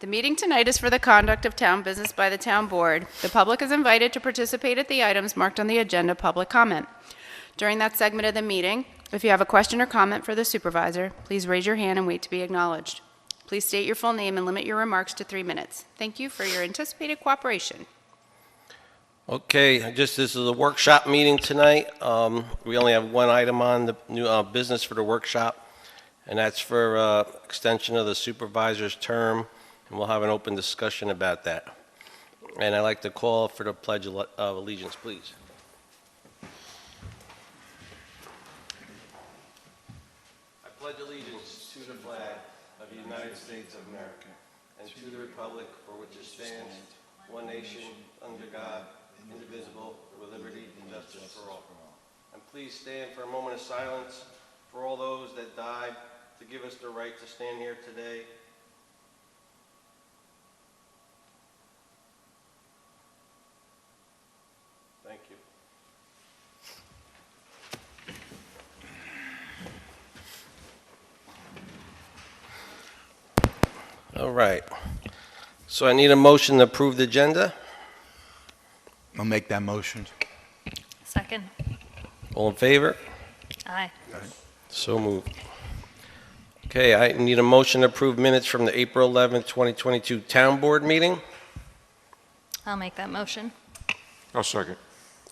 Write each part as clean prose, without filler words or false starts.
The meeting tonight is for the conduct of town business by the town board. The public is invited to participate at the items marked on the agenda public comment. During that segment of the meeting, if you have a question or comment for the supervisor, please raise your hand and wait to be acknowledged. Please state your full name and limit your remarks to 3 minutes. Thank you for your anticipated cooperation. Okay, this is a workshop meeting tonight. We only have one item on the new business for the workshop, and that's for extension of the supervisor's term, and we'll have an open discussion about that. And I'd like to call for the Pledge of Allegiance, please. I pledge allegiance to the flag of the United States of America and to the republic for which it stands, one nation, under God, indivisible, with liberty and justice for all. And please stand for a moment of silence for all those that died to give us the right to stand here today. Thank you. All right. So I need a motion to approve the agenda. I'll make that motion. Second. All in favor? Aye. So moved. Okay, I need a motion to approve minutes from the April 11th, 2022 Town Board meeting. I'll make that motion. I'll second.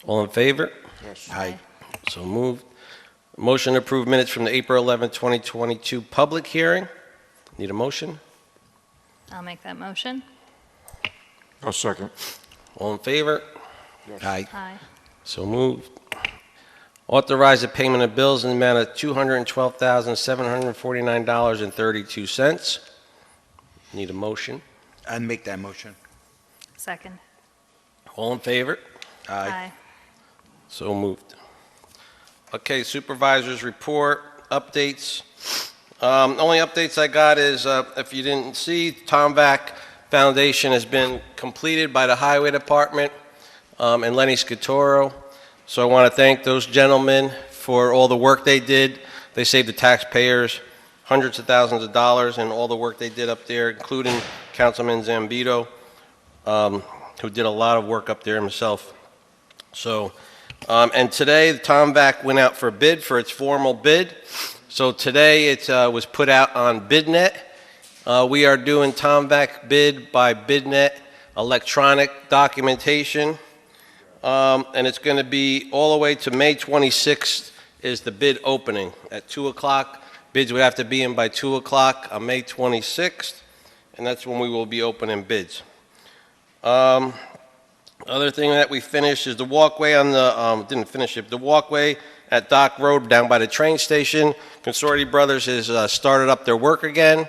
All in favor? Yes. Aye. So moved. Motion to approve minutes from the April 11th, 2022 public hearing. Need a motion? I'll make that motion. I'll second. All in favor? Yes. Aye. Aye. So moved. Authorize the payment of bills in the amount of $212,749.32. Need a motion? I'd make that motion. Second. All in favor? Aye. So moved. Okay, supervisors report, updates. Only updates I got is, if you didn't see, Tom Vac Foundation has been completed by the Highway Department and Lenny Scatoro. So I want to thank those gentlemen for all the work they did. They saved the taxpayers hundreds of thousands of dollars in all the work they did up there, including Councilman Zambito, who did a lot of work up there himself. So, and today the Tom Vac went out for a bid for its formal bid. So today it was put out on BidNet. We are doing Tom Vac bid by BidNet electronic documentation. And it's going to be all the way to May 26th is the bid opening at 2 o'clock. Bids would have to be in by 2 o'clock on May 26th, and that's when we will be opening bids. Other thing that we finished is the walkway on the, didn't finish it, the walkway at Dock Road down by the train station. Consorti Brothers has started up their work again.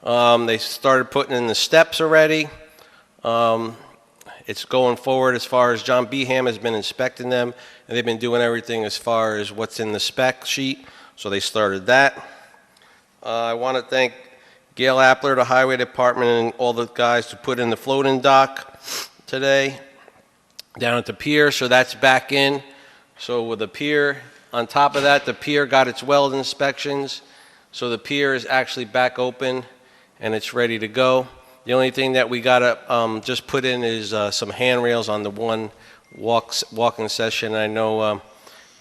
They started putting in the steps already. It's going forward as far as John Beham has been inspecting them, and they've been doing everything as far as what's in the spec sheet, so they started that. I want to thank Gail Appler, the Highway Department, and all the guys to put in the floating dock today down at the pier, so that's back in. So with the pier, on top of that, the pier got its weld inspections, so the pier is actually back open and it's ready to go. The only thing that we got to just put in is some handrails on the one walking session. I know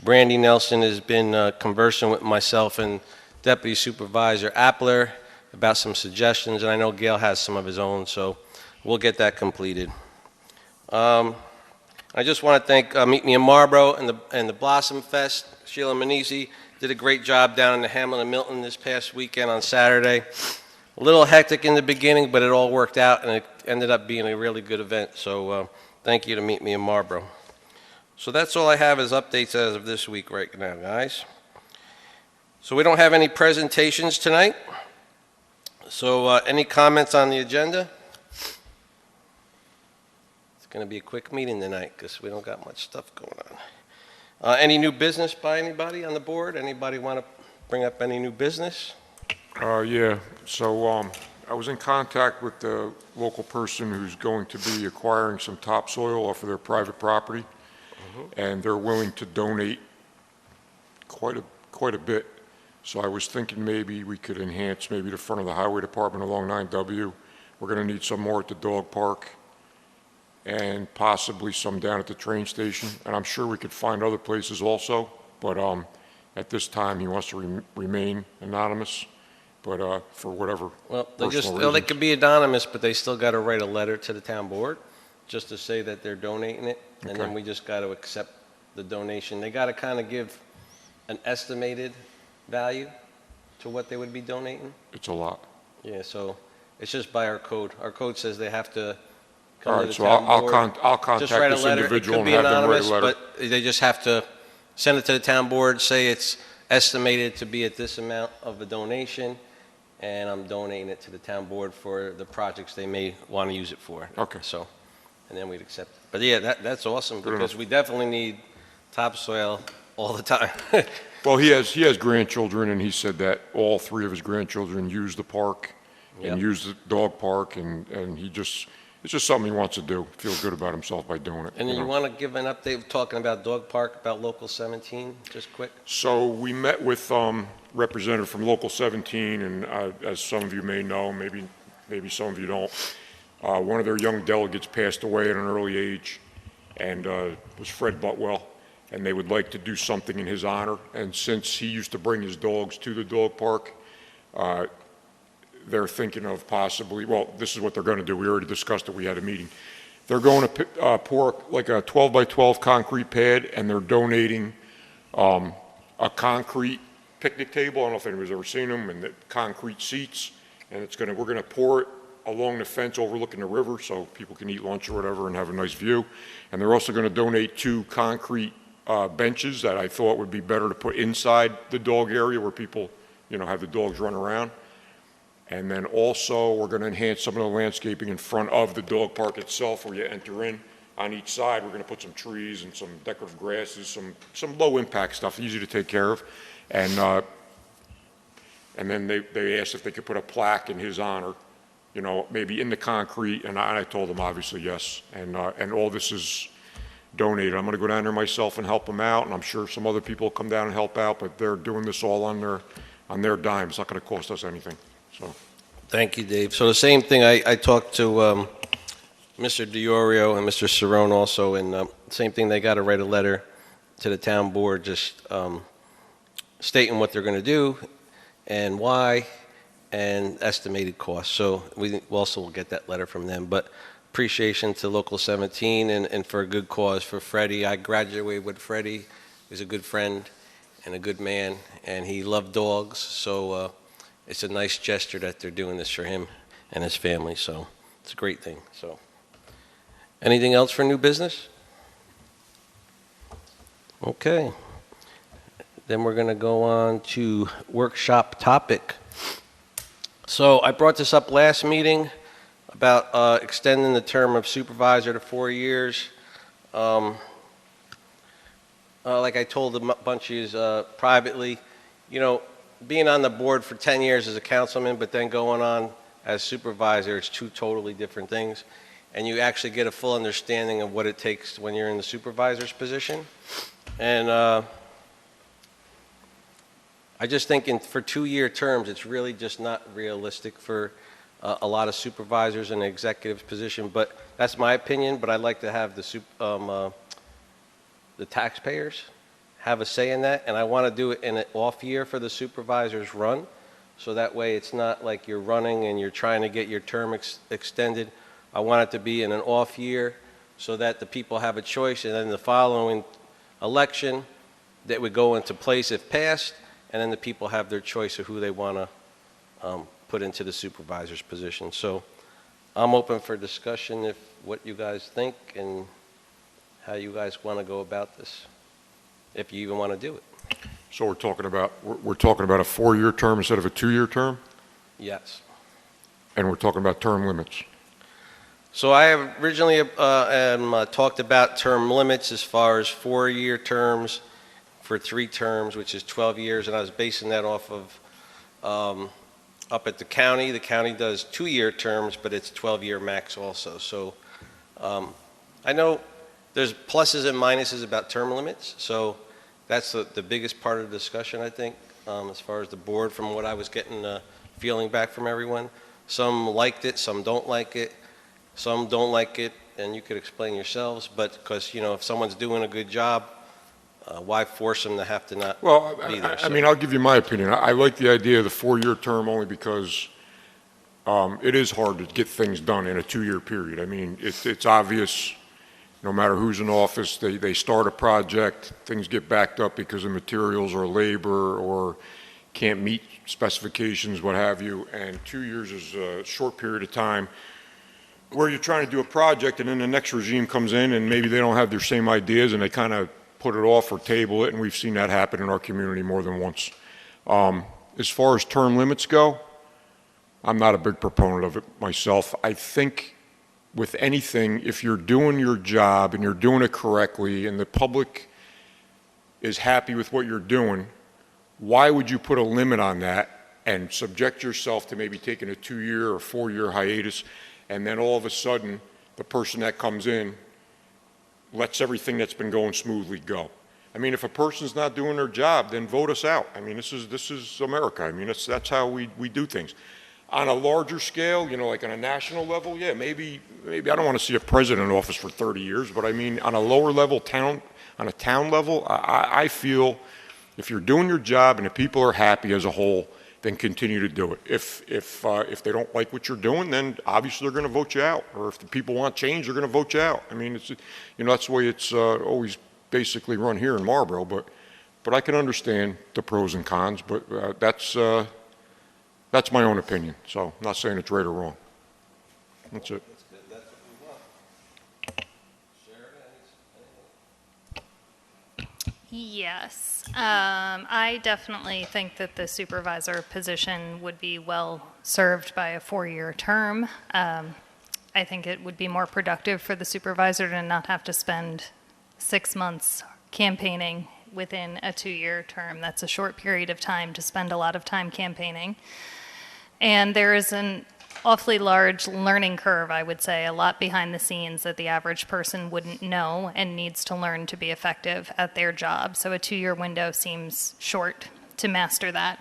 Brandy Nelson has been conversing with myself and Deputy Supervisor Appler about some suggestions, and I know Gail has some of his own, so we'll get that completed. I just want to thank Meet Me in Marlborough and the Blossom Fest. Sheila Manisi did a great job down in the Hamlin and Milton this past weekend on Saturday. A little hectic in the beginning, but it all worked out, and it ended up being a really good event. So thank you to Meet Me in Marlborough. So that's all I have as updates as of this week right now, guys. So we don't have any presentations tonight. So any comments on the agenda? It's going to be a quick meeting tonight because we don't got much stuff going on. Any new business by anybody on the board? Anybody want to bring up any new business? Yeah, so I was in contact with the local person who's going to be acquiring some topsoil off of their private property, and they're willing to donate quite a bit. So I was thinking maybe we could enhance maybe the front of the highway department along 9W We're going to need some more at the dog park and possibly some down at the train station. And I'm sure we could find other places also, but at this time, he wants to remain anonymous, but for whatever Well, personal they reasons. could be anonymous, but they still got to write a letter to the town board just to say that they're donating it, and then Okay. we just got to accept the donation. They got to kind of give an estimated value to what they would be donating. It's a lot. Yeah, so it's just by our code. Our code says they have to All come to right, the so town I'll board. contact Just write a this letter. individual It and could be have them write a anonymous, letter. but they just have to send it to the town board, say it's estimated to be at this amount of a donation, and I'm donating it to the town board for the projects they may want to use it for. Okay. So, and then we'd accept it. But yeah, that's awesome, Good because enough. we definitely need topsoil all the time. Well, he has grandchildren, and he said that all three of his grandchildren use the park Yep. and use the dog park, and it's just something he wants to do, feel good about himself by doing it. And then you know. want to give an update, talking about dog park, about Local 17, just quick? So we met with representative from Local 17, and as some of you may know, maybe some of you don't, one of their young delegates passed away at an early age, and was Fred Butwell, and they would like to do something in his honor. And since he used to bring his dogs to the dog park, they're thinking of possibly, well, this is what they're going to do. We already discussed it. We had a meeting. They're going to pour like a 12 by 12 concrete pad, and they're donating a concrete picnic table. I don't know if anybody's ever seen them, and the concrete seats. And we're going to pour it along the fence overlooking the river so people can eat lunch or whatever and have a nice view. And they're also going to donate 2 concrete benches that I thought would be better to put inside the dog area where people, have the dogs run around. And then also, we're going to enhance some of the landscaping in front of the dog park itself where you enter in. On each side, we're going to put some trees and some decorative grasses, some low-impact stuff, easy to take care of. And then they asked if they could put a plaque in his honor, maybe in the concrete, and I told them obviously yes. And all this is donated. I'm going to go down there myself and help them out, and I'm sure some other people will come down and help out, but they're doing this all on their dime. It's not going to cost us anything. So, Thank you, Dave. So the same thing, I talked to Mr. DiOrio and Mr. Cerrone also, and same thing, they got to write a letter to the town board just stating what they're going to do and why and estimated costs. So we also will get that letter from them. But appreciation to Local 17 and for a good cause for Freddie. I graduated with Freddie. He was a good friend and a good man, and he loved dogs. So it's a nice gesture that they're doing this for him and his family. So it's a great thing. So anything else for new business? Okay. Then we're going to go on to workshop topic. So I brought this up last meeting about extending the term of supervisor to 4 years. Like I told a bunch of you privately, being on the board for 10 years as a councilman, but then going on as supervisor, it's 2 totally different things. And you actually get a full understanding of what it takes when you're in the supervisor's position. And I just think for 2-year terms, it's really just not realistic for a lot of supervisors in an executive position. But that's my opinion, but I'd like to have the taxpayers have a say in that, and I want to do it in an off year for the supervisor's run, so that way it's not like you're running and you're trying to get your term extended. I want it to be in an off year so that the people have a choice, and then the following election that would go into place if passed, and then the people have their choice of who they want to put into the supervisor's position. So I'm open for discussion if what you guys think and how you guys want to go about this, if you even want to do it. So we're talking about a 4-year term instead of a 2-year term, Yes. and we're talking about term limits. So I have originally talked about term limits as far as 4-year terms for 3 terms, which is 12 years, and I was basing that off of up at the county. The county does 2-year terms, but it's 12-year max also. So I know there's pluses and minuses about term limits, so that's the biggest part of the discussion, I think, as far as the board, from what I was getting feeling back from everyone. Some liked it, some don't like it. Some don't like it, and you could explain yourselves, but because, if someone's doing a good job, why force them to have to not Well, be there? I mean, I'll give you my opinion. I like the idea of the 4-year term only because it is hard to get things done in a 2-year period. I mean, it's obvious, no matter who's in office, they start a project, things get backed up because of materials or labor or can't meet specifications, what have you, and 2 years is a short period of time where you're trying to do a project and then the next regime comes in and maybe they don't have their same ideas and they kind of put it off or table it, and we've seen that happen in our community more than once. As far as term limits go, I'm not a big proponent of it myself. I think with anything, if you're doing your job and you're doing it correctly and the public is happy with what you're doing, why would you put a limit on that and subject yourself to maybe taking a 2-year or 4-year hiatus, and then all of a sudden the person that comes in lets everything that's been going smoothly go? I mean, if a person's not doing their job, then vote us out. I mean, this is America. I mean, that's how we do things. On a larger scale, like on a national level, yeah, maybe I don't want to see a president in office for 30 years, but I mean, on a lower level on a town level, I feel if you're doing your job and the people are happy as a whole, then continue to do it. If they don't like what you're doing, then obviously they're going to vote you out. Or if the people want change, they're going to vote you out. I mean, it's that's the way it's always basically run here in Marlborough. But I can understand the pros and cons. But that's my own opinion. So I'm not saying it's right or wrong. That's it. That's what we want. Yes. I definitely think that the supervisor position would be well served by a 4-year term. I think it would be more productive for the supervisor to not have to spend 6 months campaigning within a 2-year term. That's a short period of time to spend a lot of time campaigning. And there is an awfully large learning curve, I would say, a lot behind the scenes that the average person wouldn't know and needs to learn to be effective at their job. So a 2-year window seems short to master that.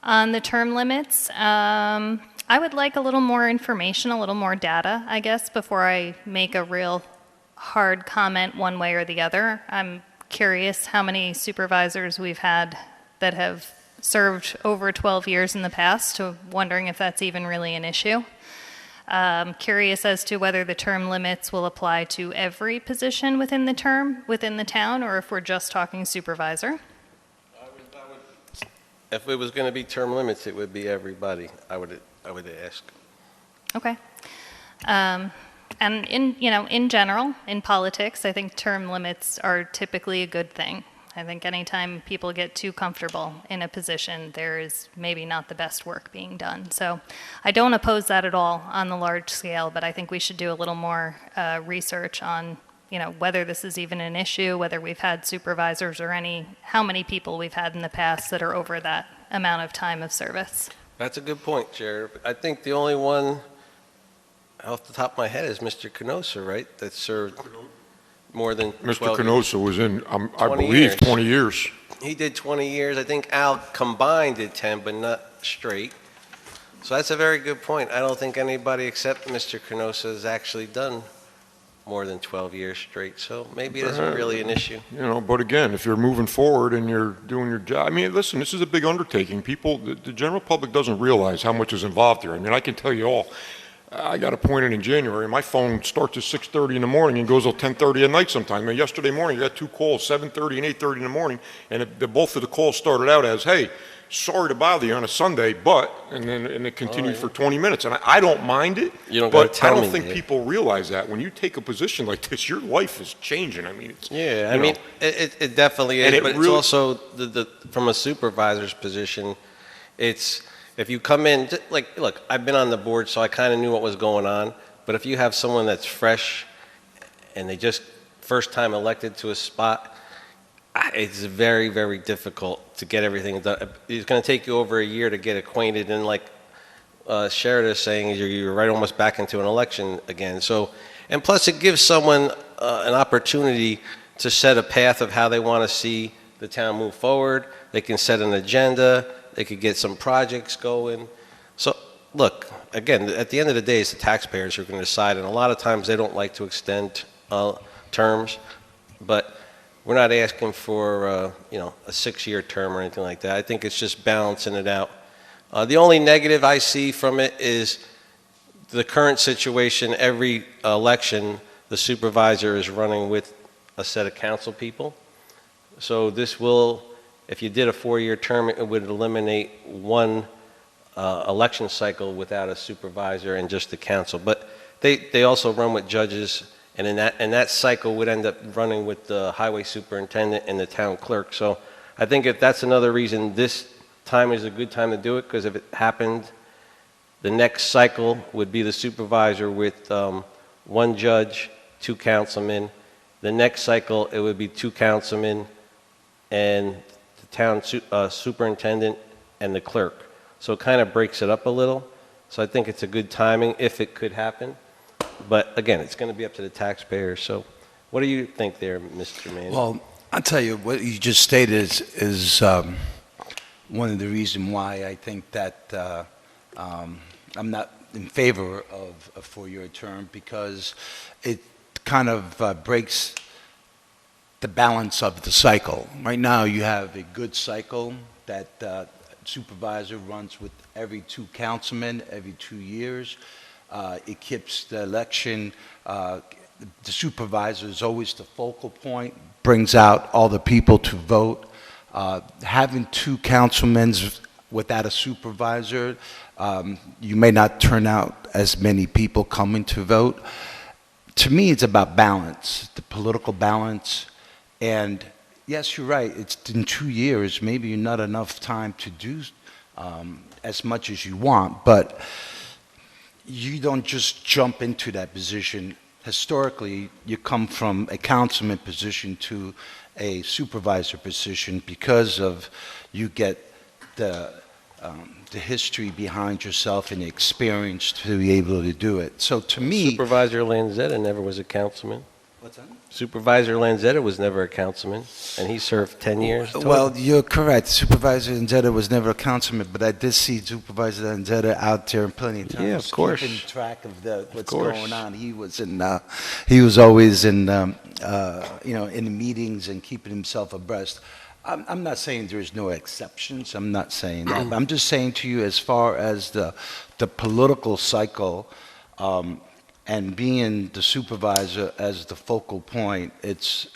On the term limits, I would like a little more information, a little more data, I guess, before I make a real hard comment one way or the other. I'm curious how many supervisors we've had that have served over 12 years in the past, wondering if that's even really an issue. Curious as to whether the term limits will apply to every position within the town, or if we're just talking supervisor. If it was going to be term limits, it would be everybody. I would ask. Okay. And in general, in politics, I think term limits are typically a good thing. I think anytime people get too comfortable in a position, there is maybe not the best work being done. So I don't oppose that at all on the large scale, but I think we should do a little more research on, whether this is even an issue, whether we've had supervisors or how many people we've had in the past that are over that amount of time of service. That's a good point, Sheriff. I think the only one off the top of my head is Mr. Canosa, right? That served more than 12 Mr. Canosa was in, I 20 believe, years. 20 years. He did 20 years. I think Al combined did 10, but not straight. So that's a very good point. I don't think anybody except Mr. Canosa has actually done more than 12 years straight. So maybe it isn't really an issue. But again, if you're moving forward and you're doing your job, I mean, listen, this is a big undertaking. The general public doesn't realize how much is involved here. I mean, I can tell you all. I got appointed in January. My phone starts at 6:30 in the morning and goes till 10:30 at night sometime. And yesterday morning, I got 2 calls, 7:30 and 8:30 in the morning, and both of the calls started out as, "Hey, sorry to bother you on a Sunday, but," and it continued for 20 minutes. And I don't mind it, but I don't think people realize that when you take a position like this, your life is changing. I mean, it definitely is, but it's also from a supervisor's position, it's. If you come in, look, I've been on the board, so I kind of knew what was going on. But if you have someone that's fresh and they just first time elected to a spot, it's very, very difficult to get everything done. It's going to take you over a year to get acquainted. And like Sheridan is saying, you're right almost back into an election again. So, and plus it gives someone an opportunity to set a path of how they want to see the town move forward. They can set an agenda. They could get some projects going. So look, again, at the end of the day, it's the taxpayers who are going to decide, and a lot of times they don't like to extend terms, but we're not asking for, a 6-year term or anything like that. I think it's just balancing it out. The only negative I see from it is the current situation. Every election, the supervisor is running with a set of council people. So this will, if you did a 4-year term, it would eliminate one election cycle without a supervisor and just the council. But they also run with judges, and in that cycle would end up running with the highway superintendent and the town clerk. So I think if that's another reason this time is a good time to do it, because if it happened, the next cycle would be the supervisor with one judge, 2 councilmen. The next cycle, it would be 2 councilmen and the town superintendent and the clerk. So it kind of breaks it up a little. So I think it's a good timing if it could happen. But again, it's going to be up to the taxpayers. So what do you think there, Mr. Mann? Well, I'll tell you, what you just stated is one of the reasons why I think that I'm not in favor of a 4-year term, because it kind of breaks the balance of the cycle. Right now, you have a good cycle that supervisor runs with every 2 councilmen every 2 years. It keeps the election, the supervisor is always the focal point, brings out all the people to vote. Having 2 councilmen without a supervisor, you may not turn out as many people coming to vote. To me, it's about balance, the political balance. And yes, you're right, it's in 2 years, maybe not enough time to do as much as you want, but you don't just jump into that position. Historically, you come from a councilman position to a supervisor position because of you get the history behind yourself and the experience to be able to do it. So to me, Supervisor Lanzetta never was a councilman. what's that? Supervisor Lanzetta was never a councilman, and he served 10 years total. Well, you're correct. Supervisor Lanzetta was never a councilman, but I did see Supervisor Lanzetta out there plenty of times. Yeah, of course. Keeping track of what's course. going on. He was always in the meetings and keeping himself abreast. I'm not saying there's no exceptions. I'm not saying that. But I'm just saying to you, as far as the political cycle, and being the supervisor as the focal point, it's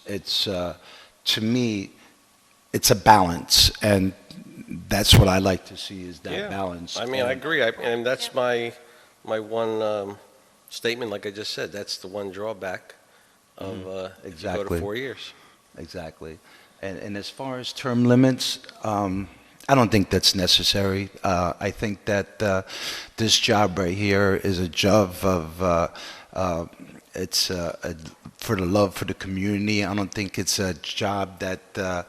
to me, it's a balance, and that's what I like to see, is that balance. I mean, I agree, and that's my one statement. Like I just said, that's the one drawback of if you go to 4 years. Exactly. And as far as term limits, I don't think that's necessary. I think that this job right here is a job of, it's for the love for the community. I don't think it's a job that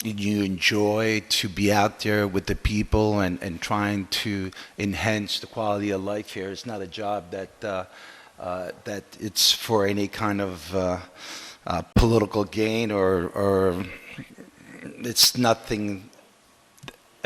you enjoy to be out there with the people and trying to enhance the quality of life here. It's not a job that it's for any kind of political gain, or it's nothing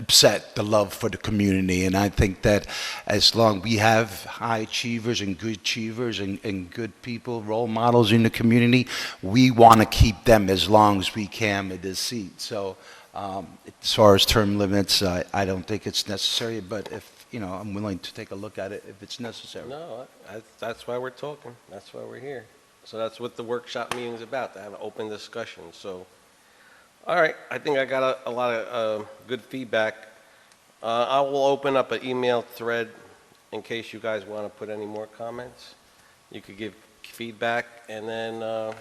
upset the love for the community. And I think that as long we have high achievers and good achievers and good people, role models in the community, we want to keep them as long as we can in this seat. So as far as term limits, I don't think it's necessary, but if I'm willing to take a look at it if it's necessary. No, that's why we're talking. That's why we're here. So that's what the workshop meeting is about, to have an open discussion. So, all right, I think I got a lot of good feedback. I will open up an email thread in case you guys want to put any more comments. You could give feedback, and then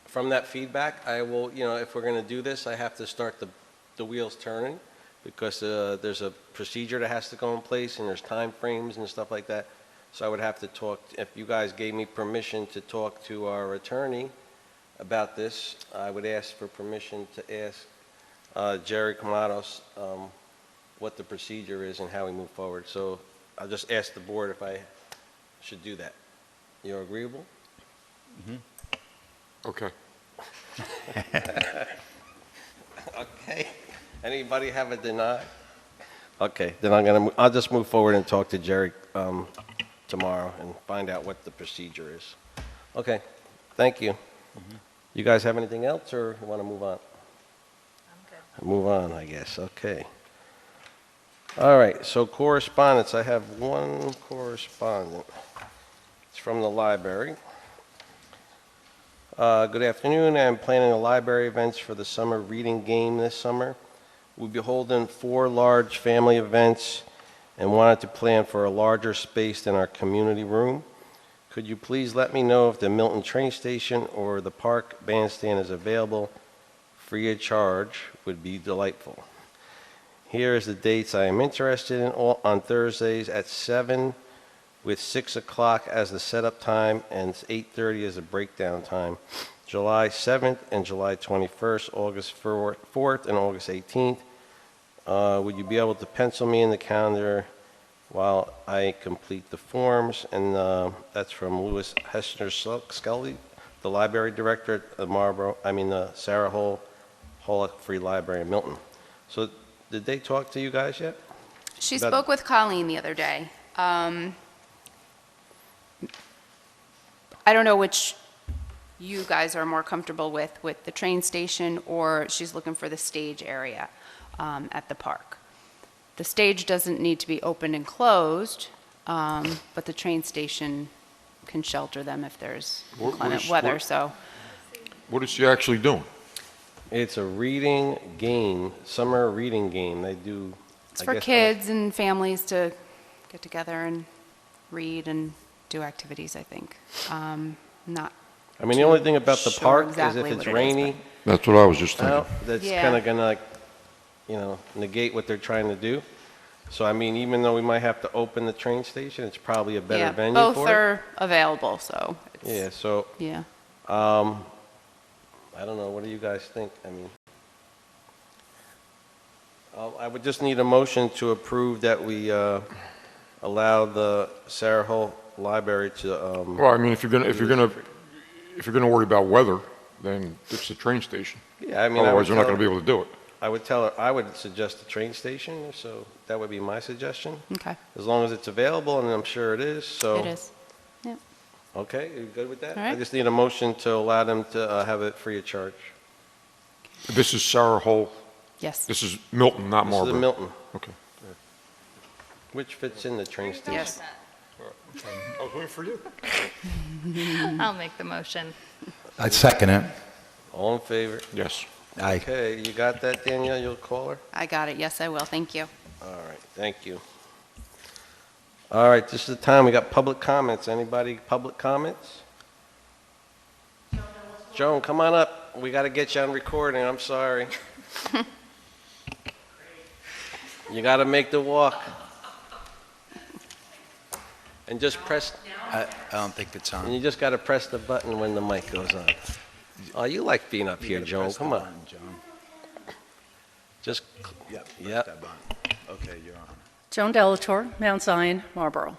from that feedback, I will, if we're going to do this, I have to start the wheels turning, because there's a procedure that has to go in place, and there's time frames and stuff like that. So I would have to talk, if you guys gave me permission to talk to our attorney about this, I would ask for permission to ask Jerry Camados what the procedure is and how we move forward. So I'll just ask the board if I should do that. You're agreeable? Okay. Okay. Anybody have a deny? Okay, then I'll just move forward and talk to Jerry tomorrow and find out what the procedure is. Okay, thank you. You guys have anything else, or you want to move on? I'm good. Move on, I guess, okay. All right, so correspondence, I have one correspondent. It's from the library. Good afternoon, I'm planning library events for the summer reading game this summer. We'll be holding 4 large family events and wanted to plan for a larger space than our community room. Could you please let me know if the Milton train station or the park bandstand is available? Free of charge would be delightful. Here is the dates I am interested in on Thursdays at 7 with 6 o'clock as the setup time and 8:30 as the breakdown time. July 7th and July 21st, August 4th and August 18th. Would you be able to pencil me in the calendar while I complete the forms? And that's from Louis Hessner-Scully, the library director at the Sarah Hall Free Library in Milton. So did they talk to you guys yet? She About- spoke with Colleen the other day. I don't know which you guys are more comfortable with the train station, or she's looking for the stage area at the park. The stage doesn't need to be open and closed, but the train station can shelter them if there's What inclement is- weather, what- so. What is she actually doing? It's a reading game, summer reading game. They do. It's I for guess, kids and families to get together and read and do activities, I think. Not, I mean, the only thing about the Sure park is exactly if what it's it is, rainy, That's what I was just well, thinking. that's Yeah. kind of gonna, negate what they're trying to do. So, I mean, even though we might have to open the train station, it's probably a better yeah, venue both for it. are available, so. it's- Yeah, so, Yeah. I don't know, what do you guys think? I mean, I would just need a motion to approve that we allow the Sarah Hall Library to, Well, I mean, if you're gonna worry about weather, then it's the train station. yeah, I mean, Otherwise, you're not gonna be able to do it. I would tell her, I would suggest the train station, so that would be my suggestion, Okay, as long as it's available, and I'm sure it is, so. it is. Yeah. Okay, you good with that? All right. I just need a motion to allow them to have it free of charge. This is Sarah Hall, Yes. this is Milton, not This is the Marlborough. Milton, Okay. which fits in the train station. Yes. I was waiting for you. I'll make the motion. I'd second it. All in favor? Yes. Aye. Okay, you got that, Danielle? You'll call her? I got it. Yes, I will. Thank you. All right, thank you. All right, this is the time, we got public comments. Anybody, public comments? Joan, come on up. We got to get you on recording, I'm sorry. You got to make the walk. And just press, I don't think it's and on. you just got to press the button when the mic goes on. Oh, you like being up here, Joan, come on. Just, Yep. Yep. that button. Okay, you're on. Joan Delator, Mount Zion, Marlborough.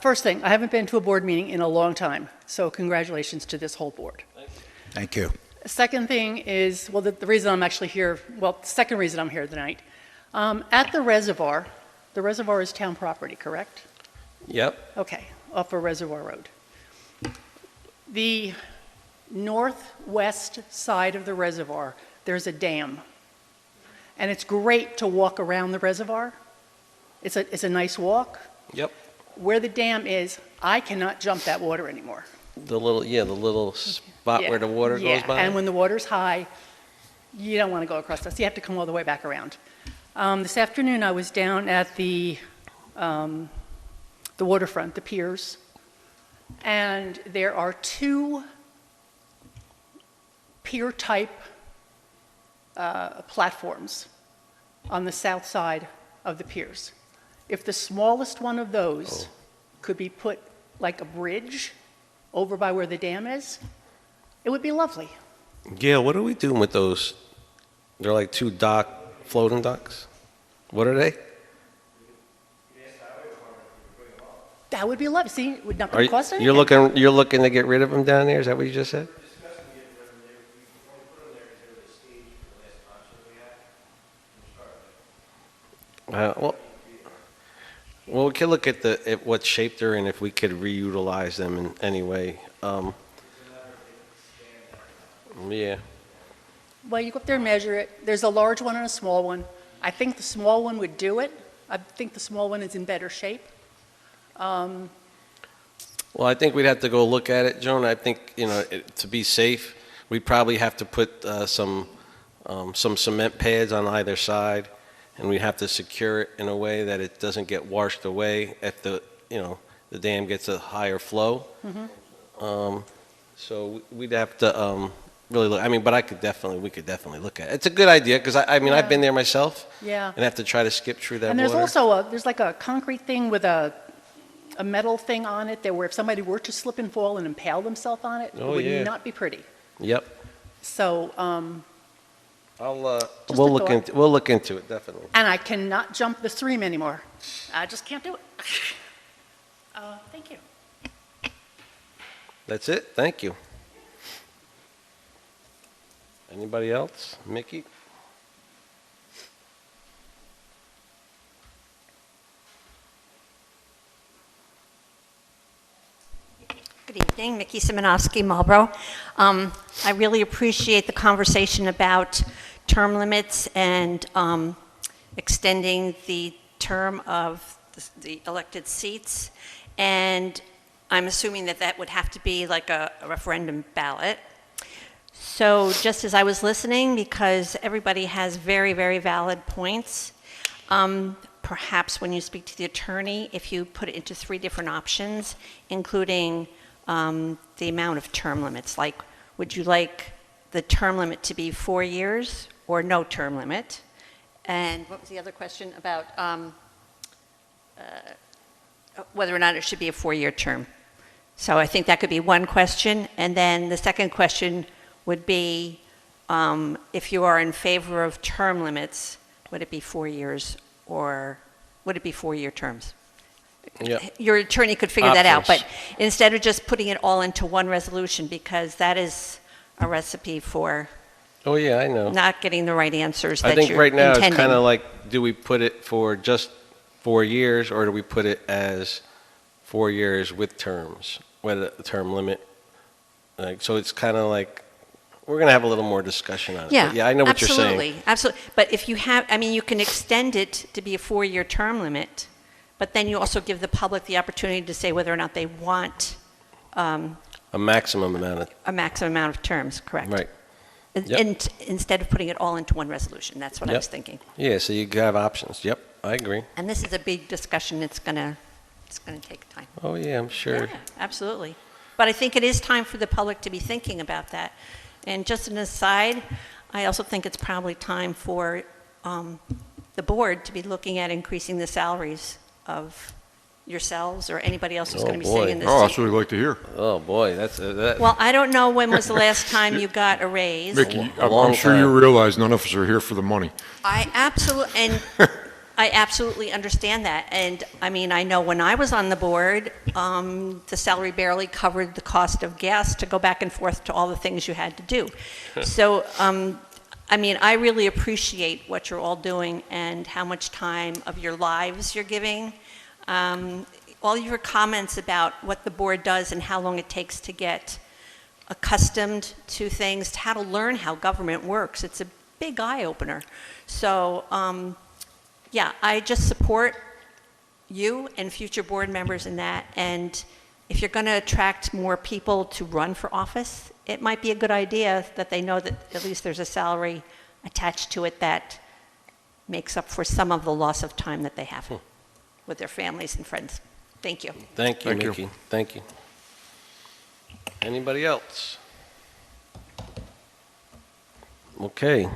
First thing, I haven't been to a board meeting in a long time, so congratulations to this whole board. Thank you. Second thing is, well, the reason I'm actually here, well, the second reason I'm here tonight, at the reservoir is town property, correct? yep, Okay, off of Reservoir Road. The northwest side of the reservoir, there's a dam. And it's great to walk around the reservoir. It's a nice walk. yep. Where the dam is, I cannot jump that water anymore. The little spot where the water goes Yeah, by? and when the water's high, you don't want to go across this. You have to come all the way back around. This afternoon, I was down at the waterfront, the piers, and there are 2 pier-type platforms on the south side of the piers. If the smallest one of those could be put like a bridge over by where the dam is, it would be lovely. Gail, what are we doing with those? They're like 2 floating docks? What are they? That would be lovely. See, it would not Are cost anything. you're looking to get rid of them down there? Is that what you just said? could look at at what shape they're in, if we could reutilize them in any way. Yeah, Well, you go up there and measure it. There's a large one and a small one. I think the small one would do it. I think the small one is in better shape. well, I think we'd have to go look at it, Joan. I think, to be safe, we'd probably have to put some cement pads on either side, and we have to secure it in a way that it doesn't get washed away if the dam gets a higher flow. So we'd have to really look. I mean, but we could definitely look at it. It's a good idea, because I've been there myself. Yeah. And have to try to skip through that And there's water. also there's like a concrete thing with a metal thing on it that where if somebody were to slip and fall and impale themselves on it, it Oh, would yeah. not be pretty. Yep. So, We'll look into it, definitely. and I cannot jump the stream anymore. I just can't do it. Thank you. That's it. Thank you. Anybody else? Mickey? Good evening, Mickey Simonowski, Marlborough. I really appreciate the conversation about term limits and extending the term of the elected seats. And I'm assuming that that would have to be like a referendum ballot. So just as I was listening, because everybody has very, very valid points, perhaps when you speak to the attorney, if you put it into 3 different options, including the amount of term limits, like would you like the term limit to be 4 years or no term limit? And what was the other question about whether or not it should be a 4-year term? So I think that could be one question. And then the second question would be, if you are in favor of term limits, would it be 4 years or would it be 4-year terms? Yep. Your attorney could figure that out, but Options. instead of just putting it all into one resolution, because that is a recipe for Oh, yeah, I know. not getting the right answers I that think you're right now intending. it's kind of like, do we put it for just 4 years, or do we put it as 4 years with terms, with a term limit? Like, so it's kind of like, we're going to have a little more discussion on it. Yeah, But yeah, I know what you're saying. absolutely, absolutely. But if you have, I mean, you can extend it to be a 4-year term limit, but then you also give the public the opportunity to say whether or not they want A maximum amount of, a maximum amount of terms, correct? right. And, Yep. and instead of putting it all into one resolution, that's what I Yep. was thinking. Yeah, so you have options. Yep, I agree. And this is a big discussion. It's gonna take time. Oh, yeah, I'm sure. Yeah, absolutely. But I think it is time for the public to be thinking about that. And just an aside, I also think it's probably time for the board to be looking at increasing the salaries of yourselves or anybody else who's Oh, going to be boy. sitting in this Oh, that's seat. what I'd like to hear. Oh, boy, that's, that, Well, I don't know when was the last time you got a raise. Mickey, A long I'm sure you time. realize none of us are here for the money. I absolutely understand that. And I mean, I know when I was on the board, the salary barely covered the cost of gas to go back and forth to all the things you had to do. So, I mean, I really appreciate what you're all doing and how much time of your lives you're giving. All your comments about what the board does and how long it takes to get accustomed to things, how to learn how government works. It's a big eye-opener. So, yeah, I just support you and future board members in that. And if you're going to attract more people to run for office, it might be a good idea that they know that at least there's a salary attached to it that makes up for some of the loss of time that they have with their families and friends. Thank you. Thank you, Thank you. Mickey. Thank you. Anybody else? Okay.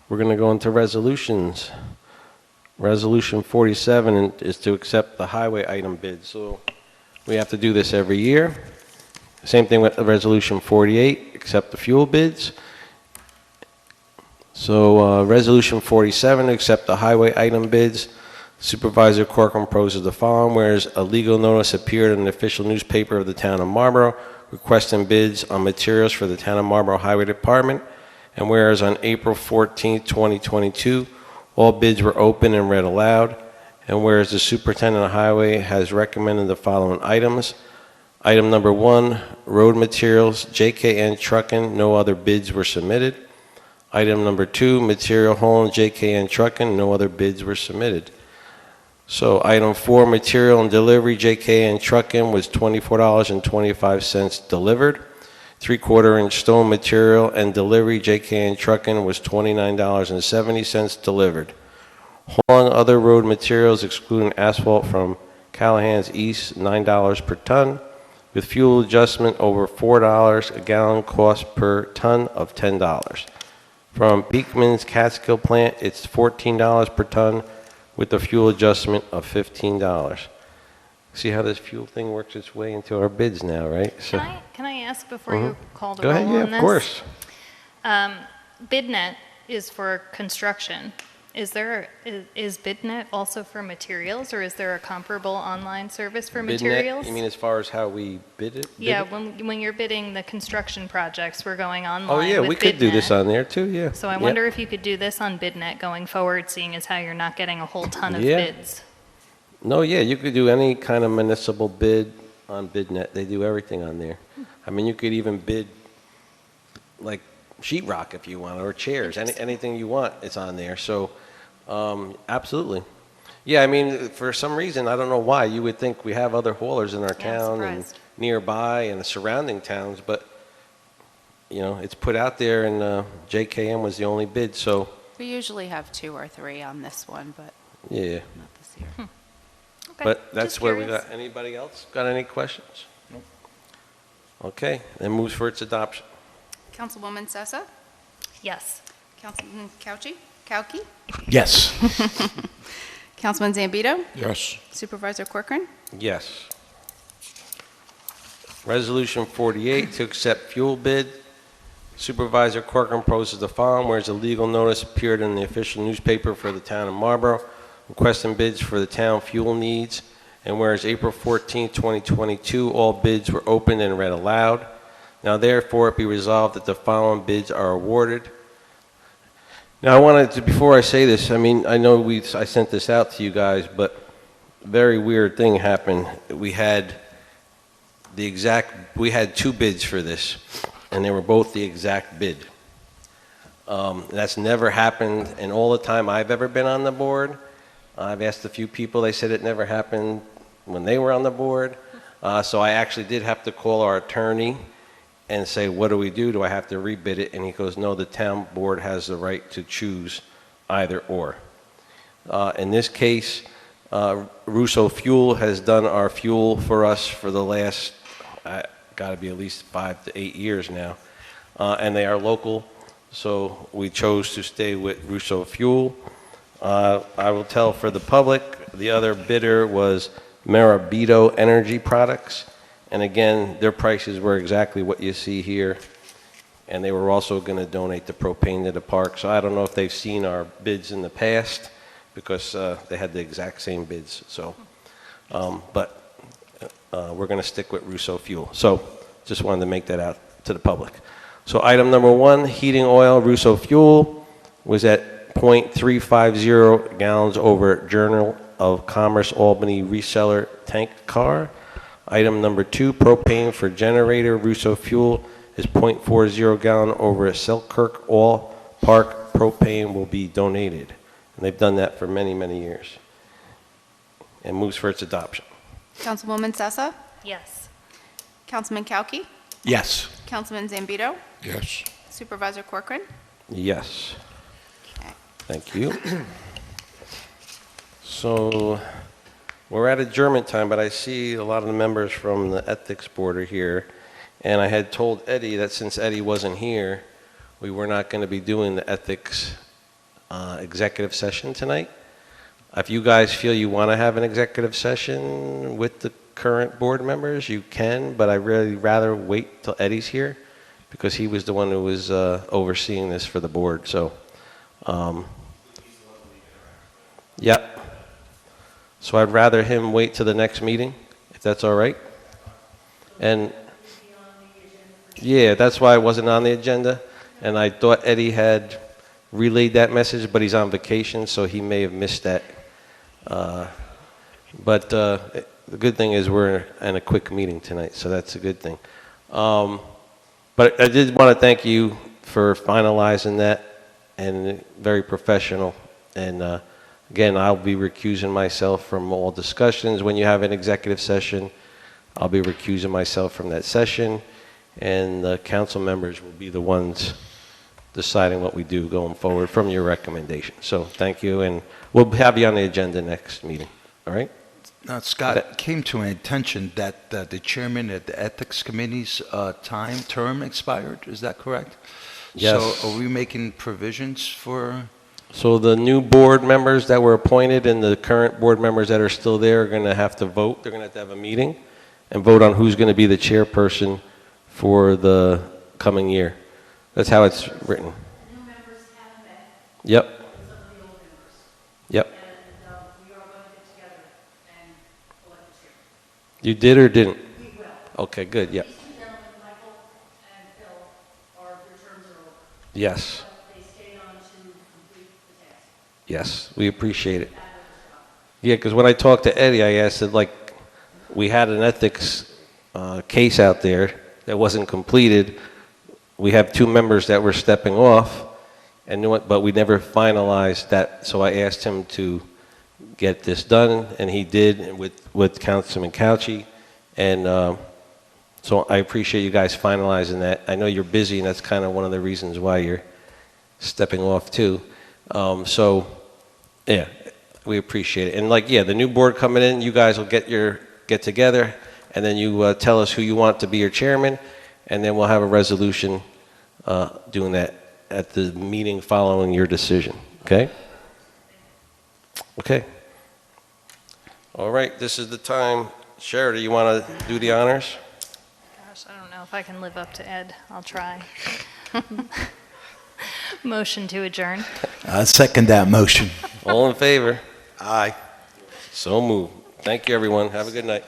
We're going to go into resolutions. Resolution 47 is to accept the highway item bid. So we have to do this every year. Same thing with Resolution 48, accept the fuel bids. So Resolution 47, accept the highway item bids. Supervisor Corcoran proposes the following, whereas a legal notice appeared in the official newspaper of the town of Marlborough requesting bids on materials for the town of Marlborough Highway Department, and whereas on April 14, 2022, all bids were open and read aloud, And whereas the superintendent of highway has recommended the following items. Item number 1, road materials, JKN Trucking, no other bids were submitted. Item number 2, material hauling, JKN Trucking, no other bids were submitted. So item 4, material and delivery, JKN Trucking was $24.25 delivered. 3/4-inch stone material and delivery, JKN Trucking was $29.70 delivered. Hauling other road materials, excluding asphalt from Callahan's East, $9 per ton, with fuel adjustment over $4 a gallon, cost per ton of $10. From Beekman's Catskill plant, it's $14 per ton, with the fuel adjustment of $15. See how this fuel thing works its way into our bids now, right? So, Can I ask before you call the go roll ahead, on yeah, this? of course. BidNet is for construction. Is BidNet also for materials, or is there a comparable online service for materials? BidNet, you mean as far as how we bid it? Yeah, when you're bidding the construction projects, we're going online Oh, yeah, with we could do this BidNet. on there too, yeah. So I Yeah. wonder if you could do this on BidNet going forward, seeing as how you're not getting a whole ton of Yeah. bids. No, yeah, you could do any kind of municipal bid on BidNet. They do everything on there. I mean, you could even bid like sheetrock if you want, or chairs, anything you want, it's on there. So, absolutely. Yeah, I mean, for some reason, I don't know why, you would think we have other haulers in our Yeah, I'm town and surprised. nearby and the surrounding towns, but, you know, it's put out there and JKM was the only bid, so, We usually have 2 or 3 on this one, but yeah. not this year. Okay, But that's just where we curious. got. Anybody else got any questions? Nope. Okay, then moves for its adoption. Councilwoman Sessa? Yes. Councilman Kauki? Yes. Councilman Zambito? Yes. Supervisor Corcoran? Yes. Resolution 48 to accept fuel bid. Supervisor Corcoran proposes the following, whereas a legal notice appeared in the official newspaper for the town of Marlborough requesting bids for the town fuel needs, and whereas April 14, 2022, all bids were opened and read aloud. Now therefore it be resolved that the following bids are awarded. Now I wanted to, before I say this, I mean, I know I sent this out to you guys, but a very weird thing happened. We had 2 bids for this, and they were both the exact bid. That's never happened in all the time I've ever been on the board. I've asked a few people, they said it never happened when they were on the board. So I actually did have to call our attorney and say, what do we do? Do I have to rebid it? And he goes, no, the town board has the right to choose either or. In this case, Russo Fuel has done our fuel for us for the last, got to be at least 5 to 8 years now. And they are local, so we chose to stay with Russo Fuel. I will tell for the public, the other bidder was Marlborough Energy Products. And again, their prices were exactly what you see here. And they were also going to donate the propane to the park. So I don't know if they've seen our bids in the past because they had the exact same bids. So, we're going to stick with Russo Fuel. So just wanted to make that out to the public. So item number 1, heating oil, Russo Fuel, was at .350 gallons over Journal of Commerce Albany reseller tank car. Item number 2, propane for generator, Russo Fuel, is .40 gallon over Selkirk All Park propane will be donated. And they've done that for many, many years. And moves for its adoption. Councilwoman Sessa? Yes. Councilman Kauki? Yes. Councilman Zambito? Yes. Supervisor Corcoran? Yes. Okay. Thank you. So we're at adjournment time, but I see a lot of the members from the Ethics Board are here. And I had told Eddie that since Eddie wasn't here, we were not going to be doing the Ethics executive session tonight. If you guys feel you want to have an executive session with the current board members, you can, but I'd really rather wait till Eddie's here because he was the one who was overseeing this for the board. So, yep. So I'd rather him wait till the next meeting, if that's all right. And yeah, that's why it wasn't on the agenda. And I thought Eddie had relayed that message, but he's on vacation, so he may have missed that. But the good thing is we're in a quick meeting tonight, so that's a good thing. But I did want to thank you for finalizing that, and very professional. And again, I'll be recusing myself from all discussions. When you have an executive session, I'll be recusing myself from that session, and the council members will be the ones deciding what we do going forward from your recommendation. So thank you, and we'll have you on the agenda next meeting. All right? Now, Scott, it came to my attention that the chairman of the Ethics Committee's term expired. Is that correct? Yes. So are we making provisions for... So the new board members that were appointed and the current board members that are still there are going to have to vote. They're going to have a meeting and vote on who's going to be the chairperson for the coming year. That's how it's written. New members have met Yep. with some of the old members. Yep. And we are going to get together and elect a chair. You did or didn't? We will. Okay, good. Yep. These two gentlemen, Michael and Phil, their terms are over. Yes. But they stayed on to complete the task. Yes. We appreciate it. Yeah, because when I talked to Eddie, I asked it like we had an ethics case out there that wasn't completed. We have two members that were stepping off, but we never finalized that. So I asked him to get this done, and he did with Councilman Couchy. And so I appreciate you guys finalizing that. I know you're busy, and that's kind of one of the reasons why you're stepping off too. So yeah, we appreciate it. And like, yeah, the new board coming in, you guys will get together, and then you tell us who you want to be your chairman, and then we'll have a resolution doing that at the meeting following your decision. Okay? Okay. All right, this is the time. Sherry, do you want to do the honors? Gosh, I don't know if I can live up to Ed. I'll try. Motion to adjourn. I second that motion. All in favor? Aye. So moved. Thank you, everyone. Have a good night.